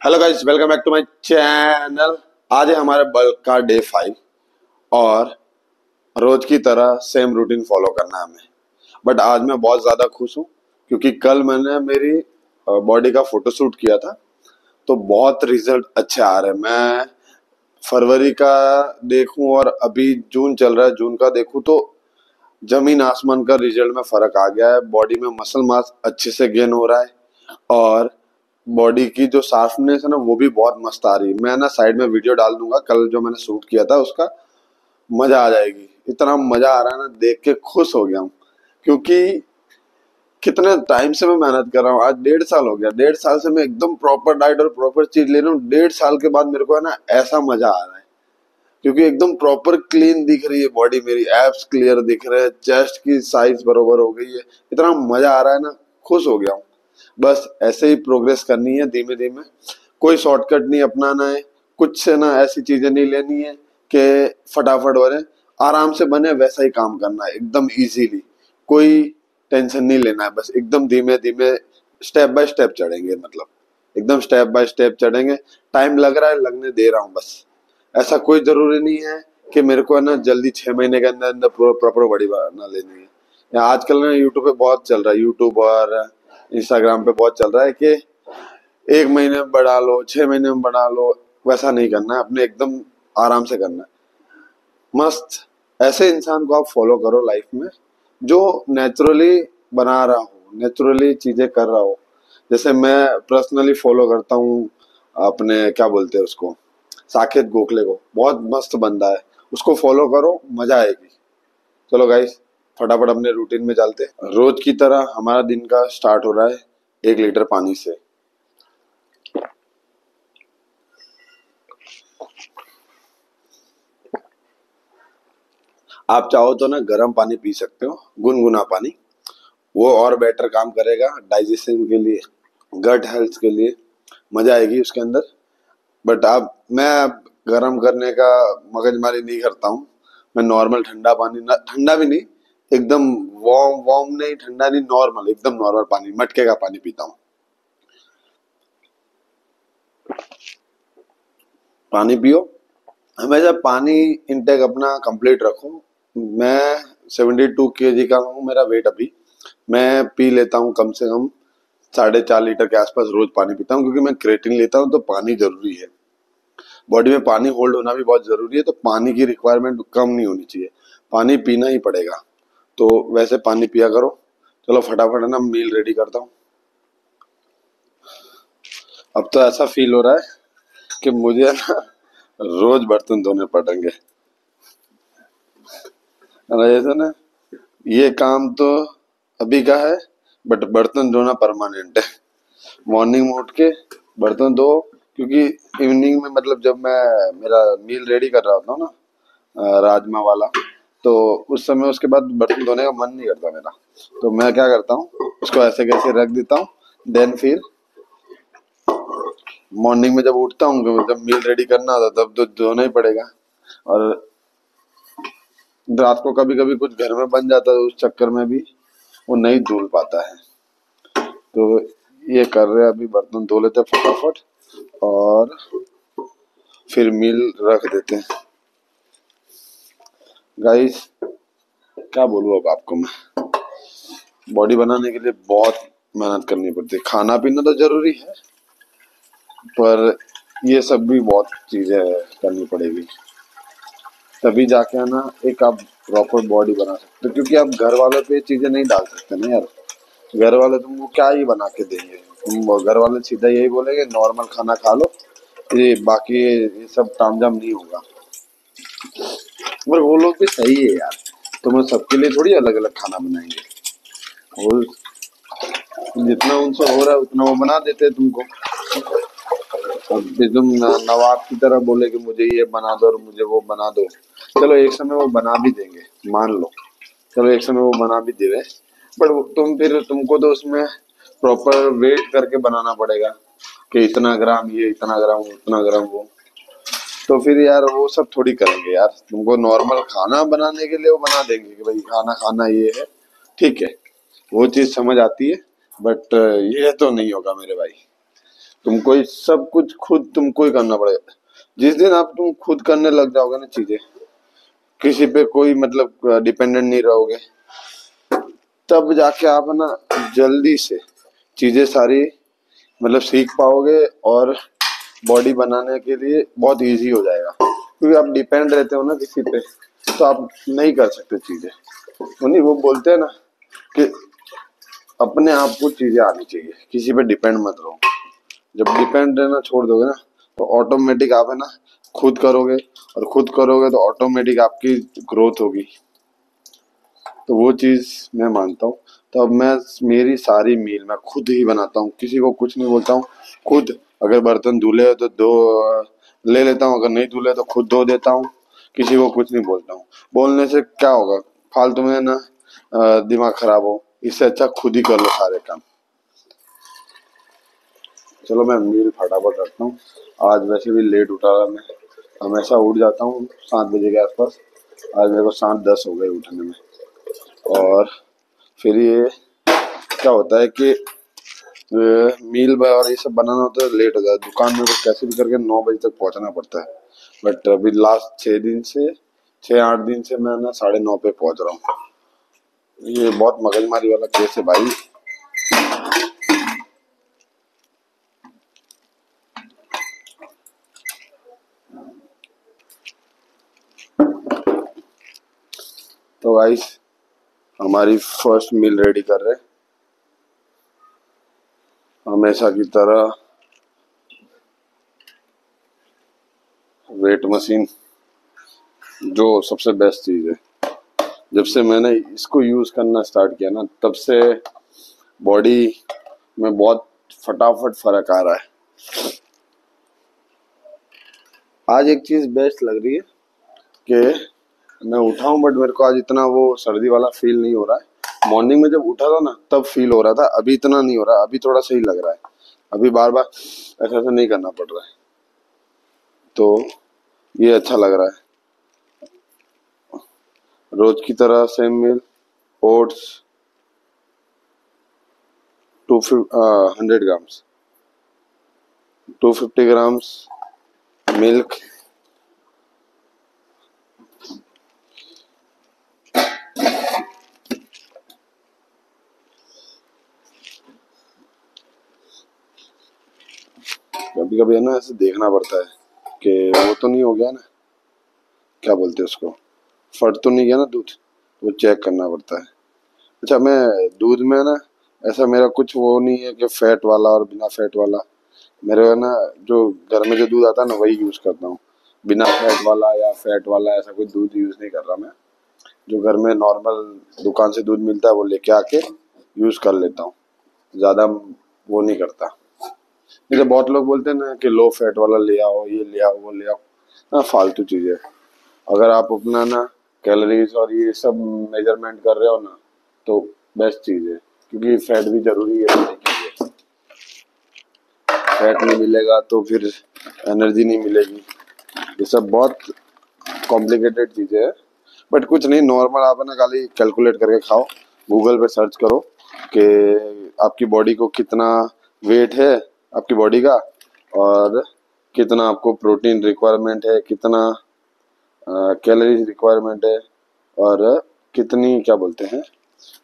Hello guys, welcome back to my channel. आज है हमारे बल्क का डे 5 और रोज की तरह सेम रूटीन फॉलो करना है हमें। बट आज मैं बहुत ज्यादा खुश हूँ क्योंकि कल मैंने मेरी बॉडी का फोटोशूट किया था, तो बहुत रिजल्ट अच्छे आ रहे हैं। मैं फरवरी का देखूं और अभी जून चल रहा है, जून का देखूं तो जमीन आसमान का रिजल्ट में फर्क आ गया है। बॉडी में मसल मास अच्छे से गेन हो रहा है और बॉडी की जो शार्पनेस है ना वो भी बहुत मस्त आ रही है। मैं ना साइड में वीडियो डाल दूंगा, कल जो मैंने शूट किया था उसका। मजा आ जाएगी, इतना मजा आ रहा है ना, देख के खुश हो गया हूँ। क्योंकि कितने टाइम से मैं मेहनत कर रहा हूँ, आज 1.5 साल हो गया। 1.5 साल से मैं एकदम प्रॉपर डाइट और प्रॉपर चीज ले रहा हूँ। 1.5 साल के बाद मेरे को है ना ऐसा मजा आ रहा है क्योंकि एकदम प्रॉपर क्लीन दिख रही है बॉडी, मेरी एब्स क्लियर दिख रहे हैं, चेस्ट की साइज बरोबर हो गई है। इतना मजा आ रहा है ना, खुश हो गया हूँ। बस ऐसे ही प्रोग्रेस करनी है धीमे धीमे, कोई शॉर्टकट नहीं अपनाना है, कुछ से ना ऐसी चीजें नहीं लेनी है कि फटाफट बने। आराम से बने वैसा ही काम करना है, एकदम इजीली। कोई टेंशन नहीं लेना है, बस एकदम धीमे धीमे स्टेप बाय स्टेप चढ़ेंगे, मतलब एकदम स्टेप बाय स्टेप चढ़ेंगे। टाइम लग रहा है, लगने दे रहा हूँ बस। ऐसा कोई जरूरी नहीं है कि मेरे को है ना जल्दी 6 महीने के अंदर अंदर प्रॉपर बॉडी बना लेनी है। या आजकल ना यूट्यूब पे बहुत चल रहा है, यूट्यूब और इंस्टाग्राम पे बहुत चल रहा है कि 1 महीने में बढ़ा लो, 6 महीने में बढ़ा लो। वैसा नहीं करना है, अपने एकदम आराम से करना है, मस्त। ऐसे इंसान को आप फॉलो करो लाइफ में जो नेचुरली बना रहा हो, नेचुरली चीजें कर रहा हो। जैसे मैं पर्सनली फॉलो करता हूँ अपने, क्या बोलते हैं उसको, साकेत गोखले को। बहुत मस्त बंदा है, उसको फॉलो करो, मजा आएगी। चलो गाइस, फटाफट अपने रूटीन में चलते हैं। रोज की तरह हमारा दिन का स्टार्ट हो रहा है 1 लीटर पानी से। आप चाहो तो ना गर्म पानी पी सकते हो, गुनगुना पानी। वो और बेटर काम करेगा डाइजेशन के लिए, गट हेल्थ के लिए। मजा आएगी उसके अंदर। बट आप, मैं गर्म करने का मगजमारी नहीं करता हूँ। मैं नॉर्मल ठंडा पानी, ना ठंडा भी नहीं, एकदम वार्म वार्म नहीं, ठंडा नहीं, नॉर्मल, एकदम नॉर्मल पानी, मटके का पानी पीता हूँ। पानी पियो, हमेशा पानी इंटेक अपना कंप्लीट रखो। मैं 72 kg का हूँ, मेरा वेट अभी। मैं पी लेता हूँ कम से कम 4.5 लीटर के आसपास रोज पानी पीता हूँ, क्योंकि मैं क्रेटिन लेता हूँ तो पानी जरूरी है। बॉडी में पानी होल्ड होना भी बहुत जरूरी है, तो पानी की रिक्वायरमेंट कम नहीं होनी चाहिए, पानी पीना ही पड़ेगा। तो वैसे पानी पिया करो। चलो फटाफट है ना मील रेडी करता हूँ। अब तो ऐसा फील हो रहा है कि मुझे ना रोज बर्तन धोने पड़ेंगे। ऐसा ना, ये काम तो अभी का है, बट बर्तन धोना परमानेंट है। मॉर्निंग में उठ के बर्तन धो, क्योंकि इवनिंग में, मतलब जब मैं मेरा मील रेडी कर रहा होता हूँ ना, राजमा वाला, तो उस समय उसके बाद बर्तन धोने का मन नहीं करता मेरा। तो मैं क्या करता हूँ, उसको ऐसे कैसे रख देता हूँ। देन फिर मॉर्निंग में जब उठता हूँ, जब मील रेडी करना होता तब तो धोना ही पड़ेगा। और रात को कभी कभी कुछ घर में बन जाता है, उस चक्कर में भी वो नहीं धुल पाता है। तो ये कर रहे हैं, अभी बर्तन धो लेते हैं फटाफट और फिर मील रख देते हैं। गाइस, क्या बोलूं अब आपको मैं, बॉडी बनाने के लिए बहुत मेहनत करनी पड़ती है। खाना पीना तो जरूरी है, पर ये सब भी बहुत चीजें करनी पड़ेगी, तभी जाके है ना एक आप प्रॉपर बॉडी बना सकते हो। क्योंकि आप घर वालों पे चीजें नहीं डाल सकते ना यार। घर वाले तुमको क्या ही बना के देंगे, तुम घर वाले सीधा यही बोलेंगे नॉर्मल खाना खा लो, ये बाकी ये सब तामझाम नहीं होगा। पर वो लोग भी सही है यार, तुम्हें सबके लिए थोड़ी अलग अलग खाना बनाएंगे। वो जितना उनसे हो रहा है उतना वो बना देते हैं तुमको। अब भी तुम नवाब की तरह बोले कि मुझे ये बना दो और मुझे वो बना दो, चलो एक समय वो बना भी देंगे, मान लो, चलो एक समय वो बना भी देवे। बट तुम फिर, तुमको तो उसमें प्रॉपर वेट करके बनाना पड़ेगा कि इतना ग्राम ये, इतना ग्राम वो, इतना ग्राम वो। तो फिर यार वो सब थोड़ी करेंगे यार। तुमको नॉर्मल खाना बनाने के लिए वो बना देंगे कि भाई खाना खाना ये है, ठीक है, वो चीज समझ आती है। बट ये तो नहीं होगा मेरे भाई। तुमको ही सब कुछ खुद तुमको ही करना पड़ेगा। जिस दिन आप तुम खुद करने लग जाओगे ना चीजें, किसी पे कोई मतलब डिपेंडेंट नहीं रहोगे, तब जाके आप ना जल्दी से चीजें सारी मतलब सीख पाओगे और बॉडी बनाने के लिए बहुत इजी हो जाएगा। क्योंकि आप डिपेंड रहते हो ना किसी पे, तो आप नहीं कर सकते चीजें। नहीं, वो बोलते हैं ना कि अपने आप को चीजें आनी चाहिए, किसी पे डिपेंड मत रहो। जब डिपेंड रहना छोड़ दोगे ना, तो ऑटोमेटिक आप है ना खुद करोगे, और खुद करोगे तो ऑटोमेटिक आपकी ग्रोथ होगी। तो वो चीज मैं मानता हूँ। तो अब मैं मेरी सारी मील मैं खुद ही बनाता हूँ, किसी को कुछ नहीं बोलता हूँ। खुद अगर बर्तन धुले तो धो ले लेता हूँ, अगर नहीं धुले तो खुद धो देता हूँ। किसी को कुछ नहीं बोलता हूँ। बोलने से क्या होगा, फालतू में ना दिमाग खराब हो। इससे अच्छा खुद ही कर लो सारे काम। चलो मैं मील फटाफट रखता हूँ। आज वैसे भी लेट उठा था मैं, हमेशा उठ जाता हूँ 7 बजे के आसपास। आज मेरे को 7:10 हो गए उठने में। और फिर ये क्या होता है कि मील और ये सब बनाना होता है, लेट हो जाता है। दुकान में को कैसे भी करके 9 बजे तक पहुंचना पड़ता है। बट अभी लास्ट 6 दिन से 6-8 दिन से मैं ना 9:30 पे पहुंच रहा हूँ। ये बहुत मगजमारी वाला केस है भाई। तो गाइस, हमारी फर्स्ट मील रेडी कर रहे हैं। हमेशा की तरह वेट मशीन, जो सबसे बेस्ट चीज है। जब से मैंने इसको यूज करना स्टार्ट किया ना, तब से बॉडी में बहुत फटाफट फर्क आ रहा है। आज एक चीज बेस्ट लग रही है कि मैं उठा हूँ, बट मेरे को आज इतना वो सर्दी वाला फील नहीं हो रहा है। मॉर्निंग में जब उठा था ना, तब फील हो रहा था। अभी इतना नहीं हो रहा, अभी थोड़ा सही लग रहा है। अभी बार बार ऐसा ऐसा नहीं करना पड़ रहा है, तो ये अच्छा लग रहा है। रोज की तरह सेम मील, ओट्स 100 ग्राम्स, 250 ग्राम्स मिल्क, कभी कभी है ना ऐसे देखना पड़ता है कि वो तो नहीं हो गया ना, क्या बोलते हैं उसको, फट तो नहीं गया ना दूध, वो चेक करना पड़ता है। अच्छा, मैं दूध में ना ऐसा मेरा कुछ वो नहीं है कि फैट वाला और बिना फैट वाला। मेरे ना जो घर में जो दूध आता है ना, वही यूज करता हूँ। बिना फैट वाला या फैट वाला ऐसा कोई दूध यूज नहीं कर रहा मैं। जो घर में नॉर्मल दुकान से दूध मिलता है, वो लेके आके यूज कर लेता हूँ। ज्यादा वो नहीं करता। जैसे बहुत लोग बोलते हैं ना कि लो फैट वाला ले आओ, ये ले आओ, वो ले आओ, ना फालतू चीजें। अगर आप अपना ना कैलोरीज और ये सब मेजरमेंट कर रहे हो ना, तो बेस्ट चीज है। क्योंकि फैट भी जरूरी है बॉडी के लिए। फैट नहीं मिलेगा तो फिर एनर्जी नहीं मिलेगी। ये सब बहुत कॉम्प्लिकेटेड चीजें है। बट कुछ नहीं, नॉर्मल आप है ना खाली कैलकुलेट करके खाओ। गूगल पे सर्च करो कि आपकी बॉडी को कितना वेट है आपकी बॉडी का, और कितना आपको प्रोटीन रिक्वायरमेंट है, कितना कैलोरीज रिक्वायरमेंट है, और कितनी क्या बोलते हैं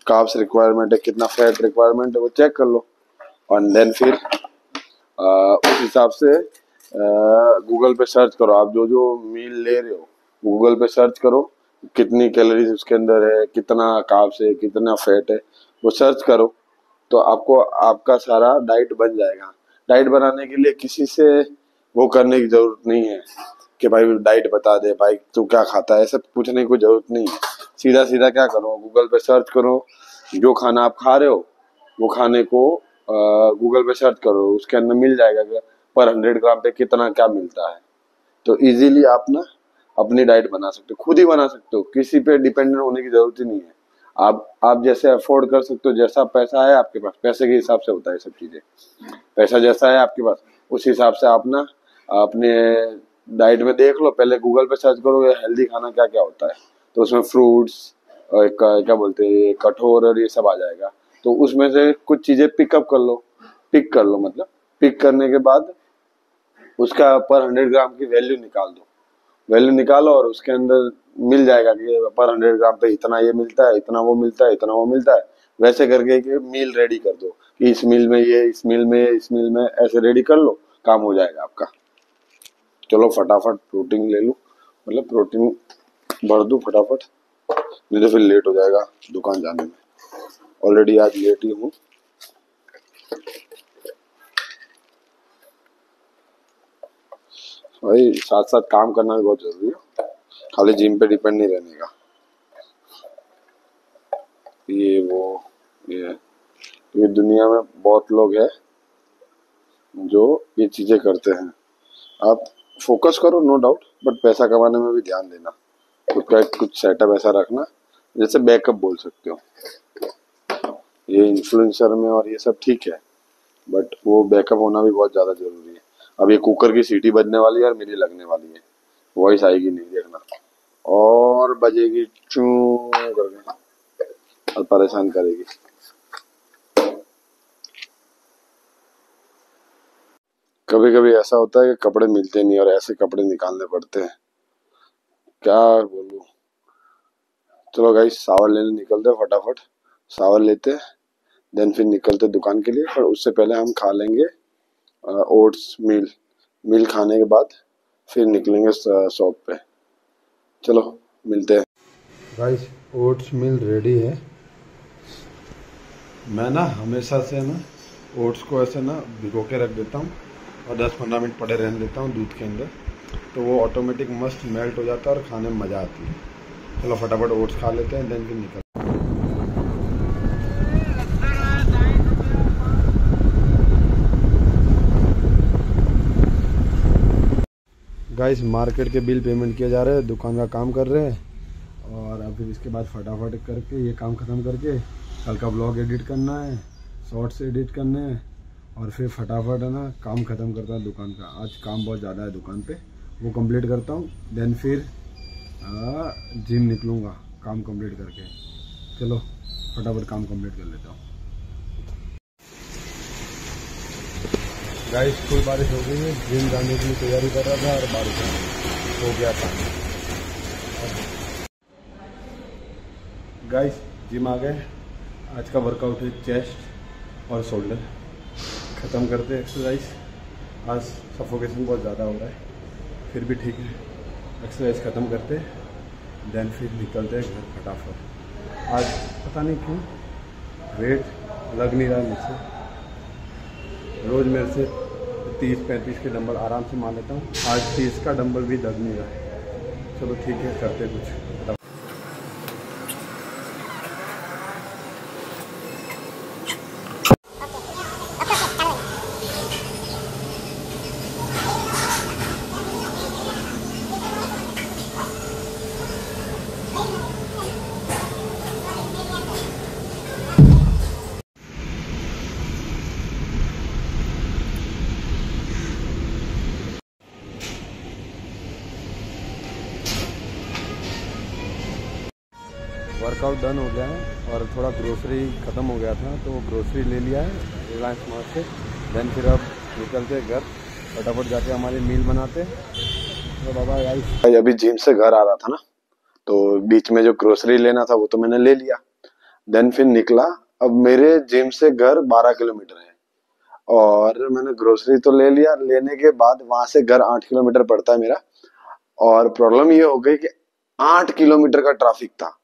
कार्ब्स रिक्वायरमेंट है, कितना फैट रिक्वायरमेंट है, वो चेक कर लो। और देन फिर उस हिसाब से गूगल पे सर्च करो। आप जो जो मील ले रहे हो, गूगल पे सर्च करो कितनी कैलोरीज उसके अंदर है, कितना कार्ब्स है, कितना फैट है, वो सर्च करो। तो आपको आपका सारा डाइट बन जाएगा। डाइट बनाने के लिए किसी से वो करने की जरूरत नहीं है कि भाई डाइट बता दे, भाई तू क्या खाता है, सब पूछने की कोई जरूरत नहीं है। सीधा सीधा क्या करो, गूगल पे सर्च करो। जो खाना आप खा रहे हो, वो खाने को गूगल पे सर्च करो, उसके अंदर मिल जाएगा कि पर 100 ग्राम पे कितना क्या मिलता है। तो इजीली आप ना अपनी डाइट बना सकते हो, खुद ही बना सकते हो। किसी पे डिपेंडेंट होने की जरूरत ही नहीं है। आप जैसे अफोर्ड कर सकते हो, जैसा पैसा है आपके पास, पैसे के हिसाब से होता है सब चीजें। पैसा जैसा है आपके पास, उस हिसाब से आप ना अपने डाइट में देख लो। पहले गूगल पे सर्च करो हेल्दी खाना क्या क्या होता है, तो उसमें फ्रूट्स और क्या बोलते हैं कठोर और ये सब आ जाएगा। तो उसमें से कुछ चीजें पिक कर लो मतलब। पिक करने के बाद उसका पर 100 ग्राम की वैल्यू निकाल दो। वैल्यू निकालो और उसके अंदर मिल जाएगा कि पर 100 ग्राम पे इतना ये मिलता है, इतना वो मिलता है, इतना वो मिलता है। वैसे करके कि मील रेडी कर दो कि इस मील में ये, इस मील में, इस मील में, ऐसे रेडी कर लो, काम हो जाएगा आपका। चलो फटाफट प्रोटीन ले लूं, मतलब प्रोटीन भर दूं फटाफट, नहीं तो फिर लेट हो जाएगा दुकान जाने में। ऑलरेडी आज लेट ही हूँ। भाई साथ साथ काम करना भी बहुत जरूरी है, खाली जिम पे डिपेंड नहीं रहने का। ये वो ये क्योंकि दुनिया में बहुत लोग हैं जो ये चीजें करते हैं। आप फोकस करो नो डाउट, बट पैसा कमाने में भी ध्यान देना, खुद का कुछ सेटअप ऐसा रखना, जैसे बैकअप बोल सकते हो। ये इन्फ्लुएंसर में और ये सब ठीक है, बट वो बैकअप होना भी बहुत ज्यादा जरूरी है। अब ये कुकर की सीटी बजने वाली है और मेरी लगने वाली है, वॉइस आएगी नहीं देखना, और बजेगी चू करके और परेशान करेगी। कभी कभी ऐसा होता है कि कपड़े मिलते नहीं और ऐसे कपड़े निकालने पड़ते हैं, क्या बोलूं। चलो गाइस शावर लेने निकलते हैं फटाफट, शावर लेते देन फिर निकलते दुकान के लिए। पर उससे पहले हम खा लेंगे ओट्स मील खाने के बाद फिर निकलेंगे शॉप पे। चलो मिलते हैं गाइस। ओट्स मील रेडी है। मैं ना हमेशा से ना ओट्स को ऐसे ना भिगो के रख देता हूँ और 10-15 मिनट पड़े रहने देता हूँ दूध के अंदर, तो वो ऑटोमेटिक मस्त मेल्ट हो जाता है और खाने में मज़ा आती है। चलो फटाफट ओट्स खा लेते हैं देन फिर निकल। गाइस मार्केट के बिल पेमेंट किए जा रहे हैं, दुकान का काम कर रहे हैं, और अब फिर इसके बाद फटाफट करके ये काम ख़त्म करके कल का ब्लॉग एडिट करना है, शॉर्ट्स एडिट करने हैं, और फिर फटाफट है ना काम ख़त्म करता हूँ दुकान का। आज काम बहुत ज़्यादा है दुकान पे, वो कंप्लीट करता हूँ देन फिर जिम निकलूँगा काम कंप्लीट करके। चलो फटाफट काम कंप्लीट कर लेता हूँ। गाइस फुल बारिश हो गई है, जिम जाने की तैयारी कर रहा था और बारिश हो गया पानी। गाइस जिम आ गए, आज का वर्कआउट है चेस्ट और शोल्डर। ख़त्म करते एक्सरसाइज, आज सफोकेशन बहुत ज़्यादा हो रहा है, फिर भी ठीक है एक्सरसाइज ख़त्म करते देन फिर निकलते हैं घर फटाफट। आज पता नहीं क्यों वेट लग नहीं रहा है मुझसे, रोज़ मेरे से 30-35 के डंबल आराम से मान लेता हूँ, आज 30 का डंबल भी लग नहीं रहा है। चलो ठीक है करते कुछ। वर्कआउट डन हो गया है और थोड़ा ग्रोसरी ख़त्म हो गया था तो वो ग्रोसरी ले लिया है रिलायंस मार्ट से। देन फिर अब निकलते घर फटाफट जाके हमारी मील बनाते। तो बाबा भाई अभी जिम से घर आ रहा था ना, तो बीच में जो ग्रोसरी लेना था वो तो मैंने ले लिया, देन फिर निकला। अब मेरे जिम से घर 12 किलोमीटर है और मैंने ग्रोसरी तो ले लिया, लेने के बाद वहां से घर 8 किलोमीटर पड़ता है मेरा। और प्रॉब्लम ये हो गई कि 8 किलोमीटर का ट्रैफिक था।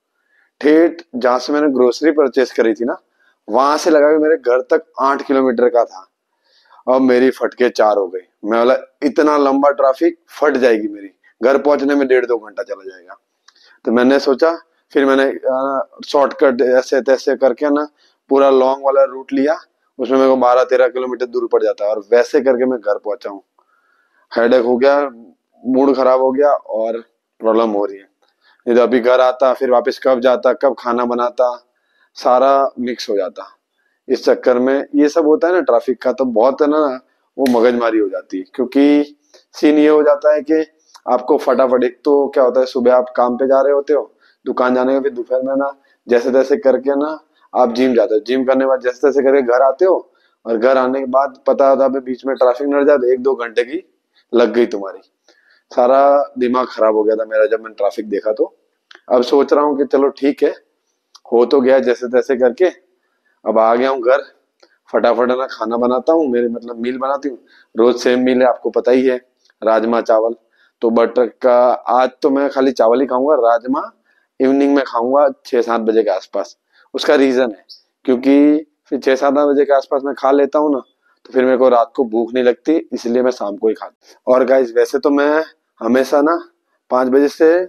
ठेठ जहां से मैंने ग्रोसरी परचेस करी थी ना, वहां से लगा कि मेरे घर तक 8 किलोमीटर का था। अब मेरी फटके 4 हो गई। मैं बोला इतना लंबा ट्रैफिक फट जाएगी मेरी, घर पहुंचने में 1.5-2 घंटा चला जाएगा। तो मैंने सोचा, फिर मैंने शॉर्टकट ऐसे तैसे करके ना पूरा लॉन्ग वाला रूट लिया, उसमें मेरे को 12-13 किलोमीटर दूर पड़ जाता है और वैसे करके मैं घर पहुंचा हूँ। हेडेक हो गया, मूड खराब हो गया और प्रॉब्लम हो रही है। नहीं तो अभी घर आता फिर वापस कब जाता, कब खाना बनाता, सारा मिक्स हो जाता। इस चक्कर में ये सब होता है ना ट्रैफिक का, तो बहुत है ना वो मगजमारी हो जाती है। क्योंकि सीन ये हो जाता है कि आपको फटाफट, एक तो क्या होता है सुबह आप काम पे जा रहे होते हो, दुकान जाने के फिर दोपहर में ना जैसे तैसे करके ना आप जिम जाते हो, जिम करने के बाद जैसे तैसे करके घर आते हो और घर आने के बाद पता था अभी बीच में ट्रैफिक नड़ जाए, 1-2 घंटे की लग गई तुम्हारी। सारा दिमाग खराब हो गया था मेरा जब मैंने ट्रैफिक देखा तो। अब सोच रहा हूँ कि चलो ठीक है, हो तो गया जैसे तैसे करके। अब आ गया हूँ घर, फटाफट है ना खाना बनाता हूँ, मेरे मतलब मील बनाती हूँ। रोज सेम मील है, आपको पता ही है, राजमा चावल। तो बट का आज तो मैं खाली चावल ही खाऊंगा, राजमा इवनिंग में खाऊंगा 6-7 बजे के आसपास। उसका रीजन है क्योंकि फिर 6-7 बजे के आसपास मैं खा लेता हूँ ना, तो फिर मेरे को रात को भूख नहीं लगती, इसलिए मैं शाम को ही खाता हूँ। और गाइस वैसे तो मैं हमेशा ना 5 बजे से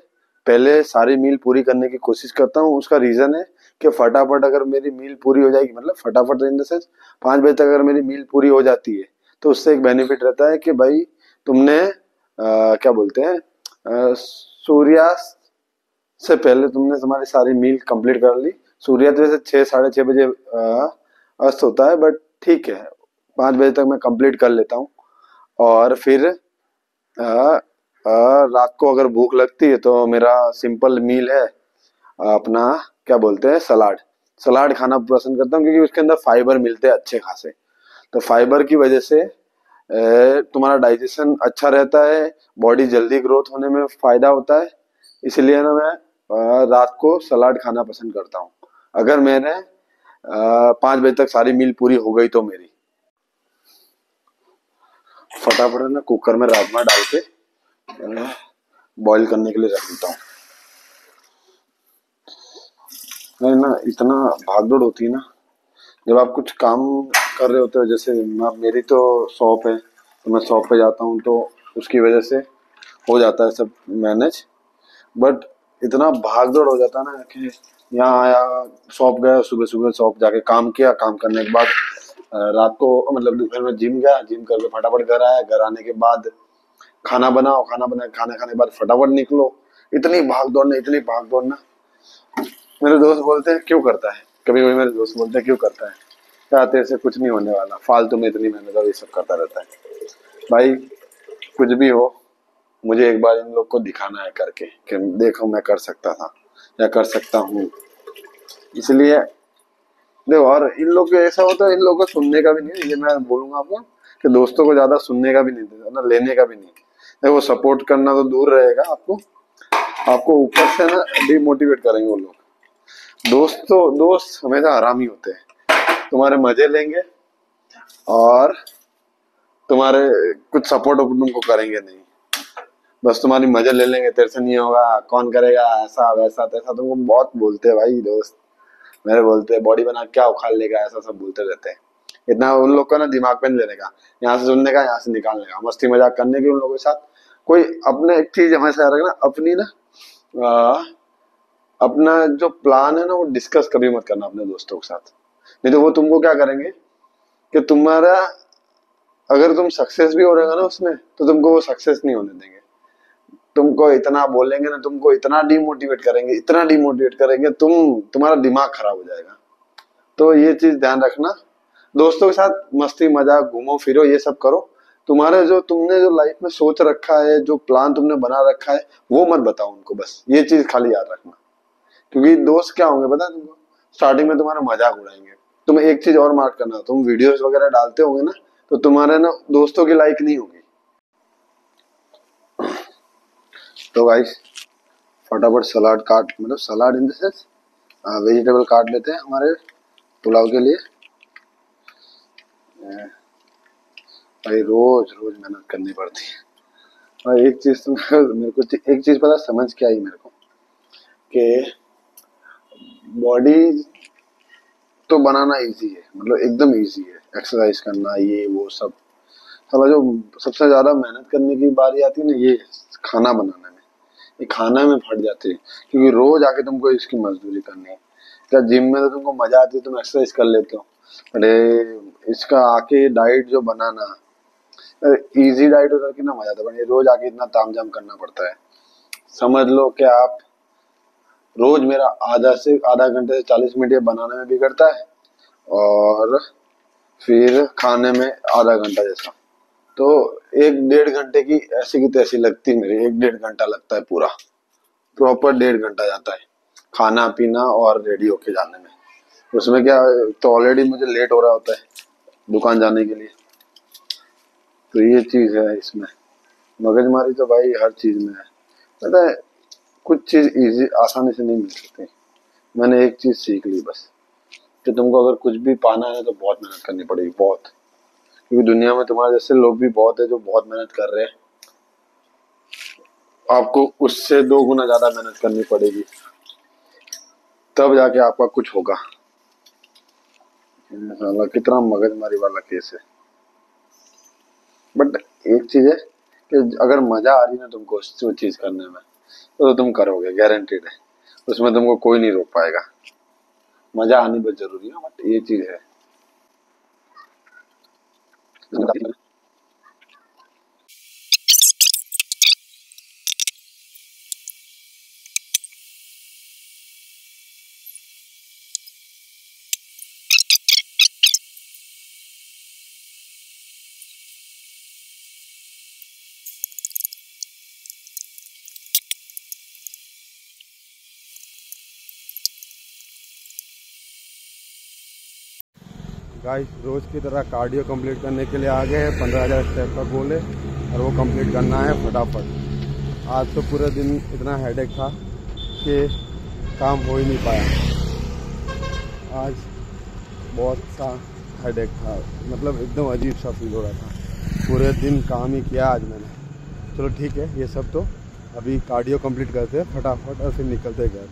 पहले सारी मील पूरी करने की कोशिश करता हूँ। उसका रीजन है कि फटाफट अगर मेरी मील पूरी हो जाएगी, मतलब फटाफट इन द सेंस 5 बजे तक अगर मेरी मील पूरी हो जाती है, तो उससे एक बेनिफिट रहता है कि भाई तुमने क्या बोलते हैं, सूर्यास्त से पहले तुमने तुम्हारी सारी मील कंप्लीट कर ली। सूर्यास्त वैसे 6-6:30 बजे अस्त होता है, बट ठीक है 5 बजे तक मैं कंप्लीट कर लेता हूँ। और फिर रात को अगर भूख लगती है तो मेरा सिंपल मील है, अपना क्या बोलते हैं, सलाड। सलाड खाना पसंद करता हूँ क्योंकि उसके अंदर फाइबर मिलते हैं अच्छे खासे। तो फाइबर की वजह से तुम्हारा डाइजेशन अच्छा रहता है, बॉडी जल्दी ग्रोथ होने में फायदा होता है। इसलिए ना मैं रात को सलाद खाना पसंद करता हूँ। अगर मैंने 5 बजे तक सारी मील पूरी हो गई तो मेरी फटाफट ना कुकर में राजमा डाल के बॉईल करने के लिए रख देता हूँ। नहीं ना, इतना भागदौड़ होती है ना जब आप कुछ काम कर रहे होते हो। जैसे मेरी तो शॉप है, तो मैं शॉप पे जाता हूँ, तो उसकी वजह से हो जाता है सब मैनेज। बट इतना भाग दौड़ हो जाता है ना कि यहाँ आया, शॉप गया, सुबह सुबह शॉप जाके काम किया, काम करने के बाद रात को मतलब दोपहर में जिम गया, जिम करके फटाफट घर आया, घर आने के बाद खाना बनाओ, खाना बना खाना खाने के बाद फटाफट निकलो। इतनी भाग दौड़ ना। मेरे दोस्त बोलते हैं क्यों करता है, कभी कभी मेरे दोस्त बोलते हैं क्यों करता है, क्या तेरे से कुछ नहीं होने वाला, फालतू में इतनी मेहनत और ये सब करता रहता है। भाई कुछ भी हो, मुझे एक बार इन लोग को दिखाना है करके कि देखो मैं कर सकता था या कर सकता हूँ। इसलिए देखो, और इन लोग को ऐसा होता है, इन लोगों को सुनने का भी नहीं है, ये मैं बोलूंगा आपको कि दोस्तों को ज्यादा सुनने का भी नहीं देता ना, लेने का भी नहीं। देखो सपोर्ट करना तो दूर रहेगा, आपको आपको ऊपर से ना डिमोटिवेट करेंगे वो लोग। दोस्त हमेशा हरामी होते हैं, तुम्हारे मजे लेंगे और तुम्हारे कुछ सपोर्ट तुमको करेंगे नहीं, बस तुम्हारी मजे ले लेंगे, तेरे से नहीं होगा, कौन करेगा, ऐसा वैसा तैसा। तुमको बहुत बोलते हैं भाई दोस्त, मेरे बोलते हैं बॉडी बना क्या उखाड़ लेगा, ऐसा सब बोलते रहते हैं। इतना उन लोग का ना दिमाग पे नहीं लेने का, यहाँ से सुनने का, यहाँ से निकालने का, मस्ती मजाक करने की उन लोगों के साथ। कोई अपने एक चीज हमेशा याद रखना, अपनी ना आ, अपना जो प्लान है ना वो डिस्कस कभी मत करना अपने दोस्तों के साथ। नहीं तो वो तुमको क्या करेंगे कि तुम्हारा, अगर तुम सक्सेस भी हो रहेगा ना उसमें, तो तुमको वो सक्सेस नहीं होने देंगे। तुमको इतना बोलेंगे ना, तुमको इतना डिमोटिवेट करेंगे, इतना डिमोटिवेट करेंगे, तुम्हारा दिमाग खराब हो जाएगा। तो ये चीज ध्यान रखना, दोस्तों के साथ मस्ती मजाक, घूमो फिरो, ये सब करो। तुम्हारे जो तुमने जो लाइफ में सोच रखा है, जो प्लान तुमने बना रखा है, वो मत बताओ उनको, बस ये चीज खाली याद रखना। क्योंकि दोस्त क्या होंगे पता है तुमको, स्टार्टिंग में तुम्हारा मजाक उड़ाएंगे। तुम एक चीज और मार्क करना, तुम वीडियोस वगैरह डालते होंगे ना, तो तुम्हारे ना दोस्तों की लाइक नहीं होगी। तो गाइस फटाफट सलाद काट, मतलब सलाद इन द सेंस वेजिटेबल काट लेते हैं हमारे पुलाव के लिए। भाई रोज रोज मेहनत करनी पड़ती है। और एक चीज तो मेरे को एक चीज पता समझ के आई मेरे को कि बॉडी तो बनाना इजी है, मतलब एकदम इजी है, एक्सरसाइज करना ये वो सब। जो सबसे ज्यादा मेहनत करने की बारी आती है ना, ये खाना बनाने में। ये खाना में फट जाते हैं क्योंकि रोज आके तुमको इसकी मजदूरी करनी है। क्या जिम में तो तुमको मजा आती है, तुम एक्सरसाइज कर लेते हो, अरे इसका आके डाइट जो बनाना, इजी डाइट होता है कितना मजा आता है, बट ये रोज आके इतना तामझाम करना पड़ता है। समझ लो कि आप रोज मेरा आधा घंटे से 40 मिनट ये बनाने में बिगड़ता है, और फिर खाने में आधा घंटा जैसा। तो 1-1.5 घंटे की ऐसी की तैसी लगती है मेरी, 1-1.5 घंटा लगता है पूरा, प्रॉपर 1.5 घंटा जाता है खाना पीना और रेडी होके जाने में। उसमें क्या, तो ऑलरेडी मुझे लेट हो रहा होता है, दुकान जाने के लिए। तो ये चीज है इसमें। मगजमारी तो भाई हर चीज में है। पता है कुछ चीज इजी आसानी से नहीं मिल सकती। मैंने एक चीज सीख ली बस, कि तुमको अगर कुछ भी पाना है तो बहुत मेहनत करनी पड़ेगी, बहुत। क्योंकि दुनिया में तुम्हारे जैसे लोग भी बहुत है जो बहुत मेहनत कर रहे हैं। आपको उससे 2 गुना ज्यादा मेहनत करनी पड़ेगी, तब जाके आपका कुछ होगा। साला कितना मगजमारी वाला केस है। बट एक चीज है कि अगर मजा आ रही ना तुमको उस चीज करने में, तो तुम करोगे, गारंटेड है। उसमें तुमको कोई नहीं रोक पाएगा। मजा आनी बहुत जरूरी है, बट ये चीज है। गाइस रोज की तरह कार्डियो कंप्लीट करने के लिए आ गए हैं। 15,000 स्टेप का गोल है और वो कंप्लीट करना है फटाफट। आज तो पूरे दिन इतना हेडेक था कि काम हो ही नहीं पाया। आज बहुत सा हेडेक था, मतलब एकदम अजीब सा फील हो रहा था। पूरे दिन काम ही किया आज मैंने। चलो ठीक है, ये सब तो अभी कार्डियो कंप्लीट करते हैं फटाफट और फिर निकलते घर।